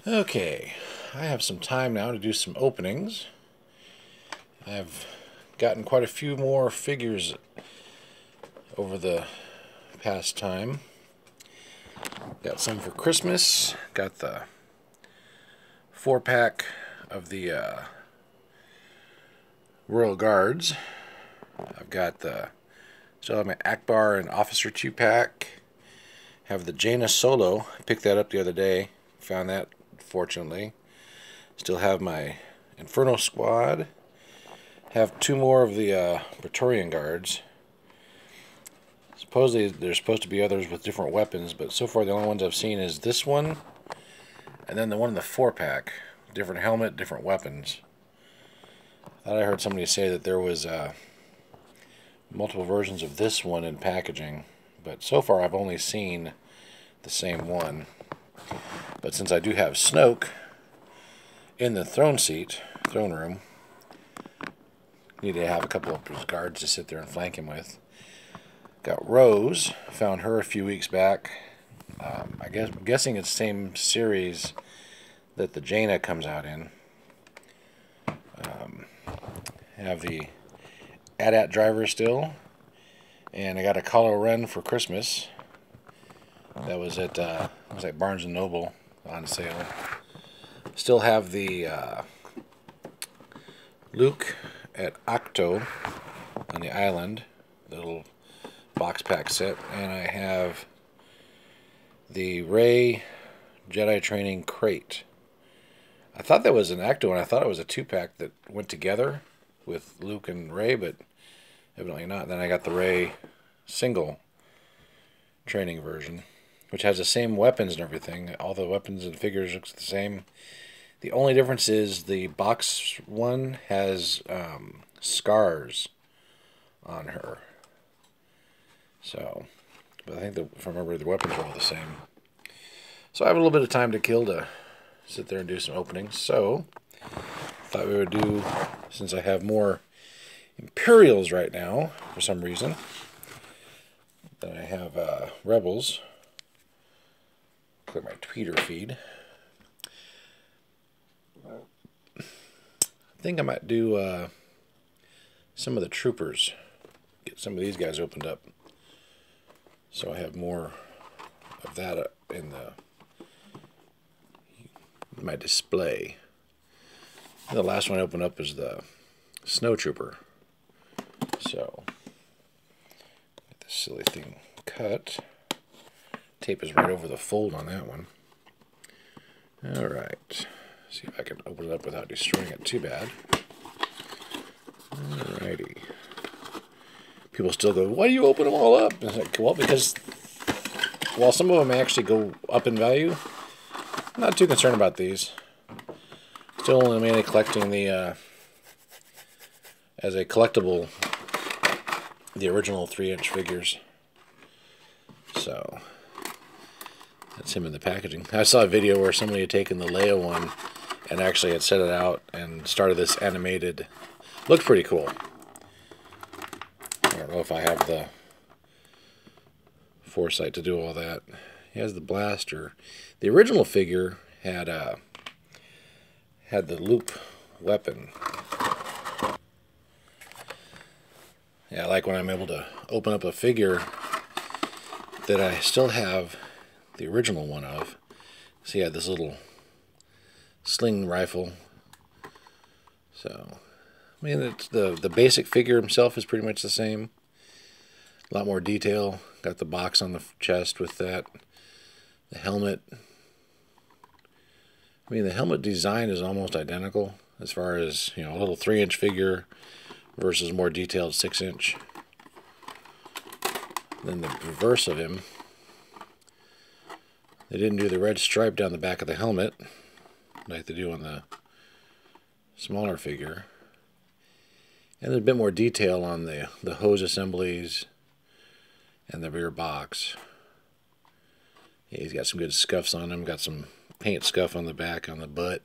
Okay, I have some time now to do some openings. I've gotten quite a few more figures over the past time. Got some for Christmas. Got the 4-pack of the Royal Guards. I've got still have my Akbar and Officer 2-pack. Have the Jaina Solo. Picked that up the other day. Found that, fortunately. Still have my Inferno Squad. Have 2 more of the Praetorian Guards. Supposedly there's supposed to be others with different weapons, but so far the only ones I've seen is this one, and then the one in the 4-pack. Different helmet, different weapons. I thought I heard somebody say that there was multiple versions of this one in packaging, but so far I've only seen the same one. But since I do have Snoke in the throne room, need to have a couple of guards to sit there and flank him with. Got Rose. Found her a few weeks back. I'm guessing it's the same series that the Jaina comes out in. Have the AT-AT driver still, and I got a Kylo Ren for Christmas. That was at Barnes and Noble on sale. Still have the Luke at Ahch-To on the island, the little box pack set, and I have the Rey Jedi Training crate. I thought that was an Ahch-To, and I thought it was a 2-pack that went together with Luke and Rey, but evidently not. Then I got the Rey single training version, which has the same weapons and everything. All the weapons and figures looks the same. The only difference is the box one has scars on her. So, but I think if I remember, the weapons are all the same. So I have a little bit of time to kill to sit there and do some openings. So, thought we would do, since I have more Imperials right now, for some reason, then I have Rebels. Clear my Twitter feed. I think I might do some of the troopers. Get some of these guys opened up, so I have more of that in my display. The last one I opened up is the Snow Trooper. So, get this silly thing cut. Tape is right over the fold on that one. Alright. See if I can open it up without destroying it too bad. Alrighty. People still go, why do you open them all up? And it's like, well, because while some of them actually go up in value, I'm not too concerned about these. Still only mainly collecting the, as a collectible, the original 3-inch figures. So, that's him in the packaging. I saw a video where somebody had taken the Leia one and actually had set it out and started this animated. Looked pretty cool. I don't know if I have the foresight to do all that. He has the blaster. The original figure had the loop weapon. Yeah, I like when I'm able to open up a figure that I still have the original one of. So he had this little sling rifle. So, I mean, it's the basic figure himself is pretty much the same. A lot more detail. Got the box on the chest with that. The helmet. I mean, the helmet design is almost identical as far as, you know, a little 3-inch figure versus more detailed 6-inch. Then the reverse of him, they didn't do the red stripe down the back of the helmet like they do on the smaller figure. And there's a bit more detail on the hose assemblies and the rear box. Yeah, he's got some good scuffs on him. Got some paint scuff on the back, on the butt.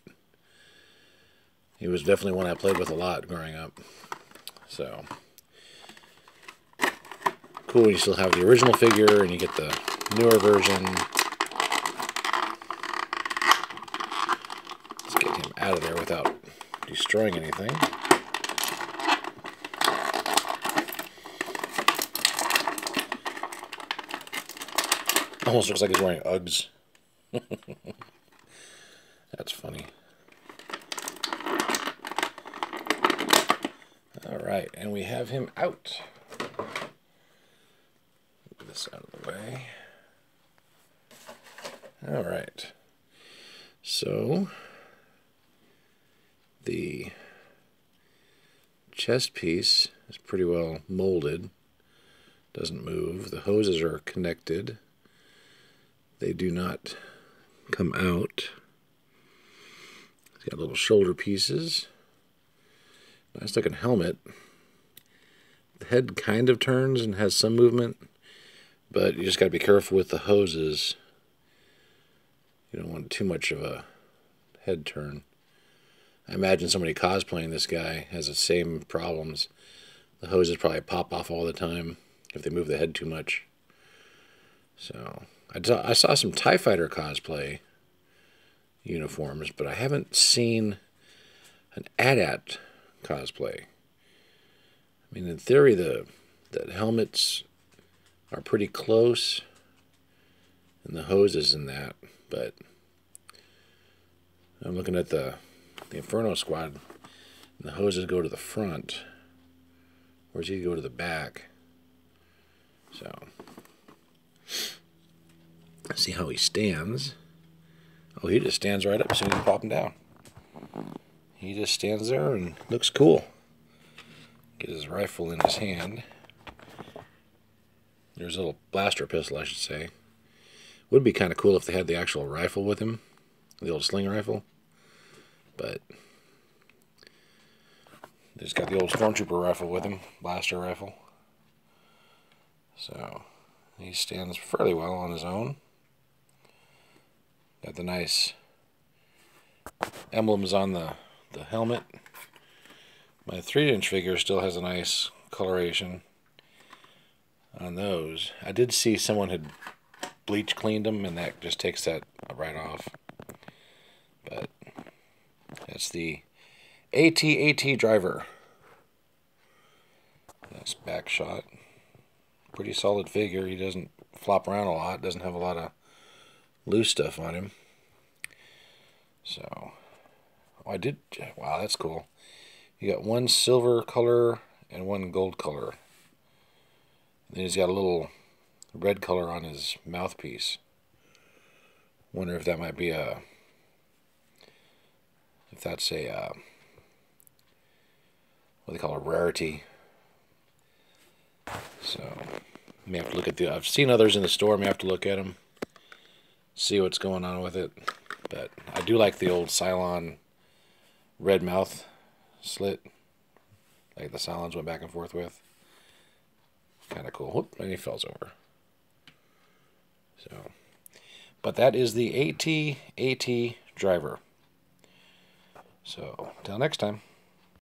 He was definitely one I played with a lot growing up. So, cool, you still have the original figure and you get the newer version. him out of there without destroying anything. Almost looks like he's wearing Uggs. That's funny. Alright, and we have him out. Move this out of the way. Alright. So, the chest piece is pretty well molded. Doesn't move. The hoses are connected. They do not come out. It's got little shoulder pieces. Nice looking helmet. The head kind of turns and has some movement, but you just got to be careful with the hoses. You don't want too much of a head turn. I imagine somebody cosplaying this guy has the same problems. The hoses probably pop off all the time if they move the head too much. So I saw some TIE Fighter cosplay uniforms, but I haven't seen an AT-AT cosplay. I mean, in theory, the helmets are pretty close, and the hoses and that, but I'm looking at the Inferno Squad, and the hoses go to the front, whereas he go to the back. So, let's see how he stands. Oh, he just stands right up as soon as you pop him down. He just stands there and looks cool. Get his rifle in his hand. There's a little blaster pistol, I should say. Would be kind of cool if they had the actual rifle with him, the old sling rifle. But they just got the old Stormtrooper rifle with him, blaster rifle. So he stands fairly well on his own. Got the nice emblems on the helmet. My 3-inch figure still has a nice coloration on those. I did see someone had bleach cleaned them, and that just takes that right off. But that's the AT-AT driver. Nice back shot. Pretty solid figure. He doesn't flop around a lot. Doesn't have a lot of loose stuff on him. So, oh, wow, that's cool. You got one silver color and one gold color. Then he's got a little red color on his mouthpiece. Wonder if that might be if that's a, what they call a rarity. So, may have to look at I've seen others in the store, may have to look at them, see what's going on with it. But I do like the old Cylon red mouth slit, like the Cylons went back and forth with. Kind of cool. Whoop, and he falls over. So, but that is the AT-AT driver. So, until next time.